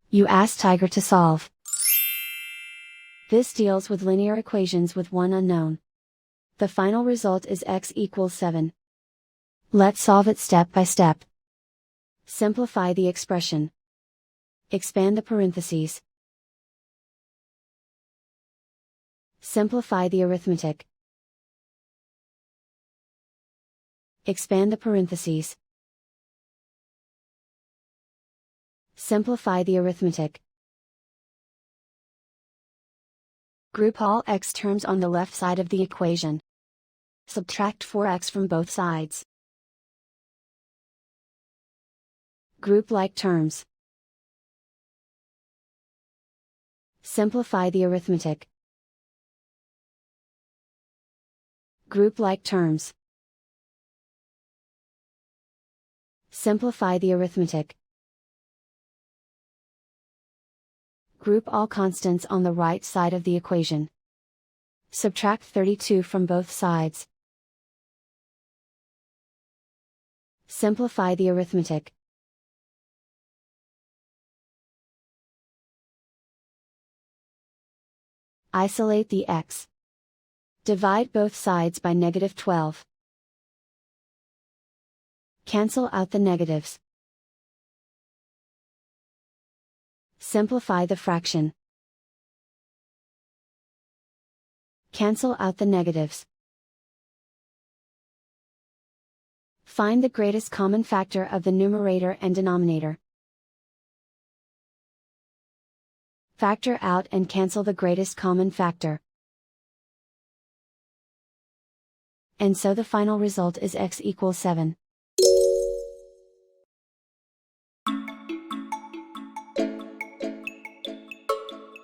You ask Tiger to solve. This deals with linear equations with one unknown. The final result is x equals 7. Let's solve it step by step. Simplify the expression. Expand the parentheses. Simplify the arithmetic. Expand the parentheses. Simplify the arithmetic. Group all x terms on the left side of the equation. Subtract 4x from both sides. Group like terms. Simplify the arithmetic. Group like terms. Simplify the arithmetic. Group all constants on the right side of the equation. Subtract 32 from both sides. Simplify the arithmetic. Isolate the x. Divide both sides by -12. Cancel out the negatives. Simplify the fraction. Cancel out the negatives. Find the greatest common factor of the numerator and denominator. Factor out and cancel the greatest common factor. And so the final result is x equals 7.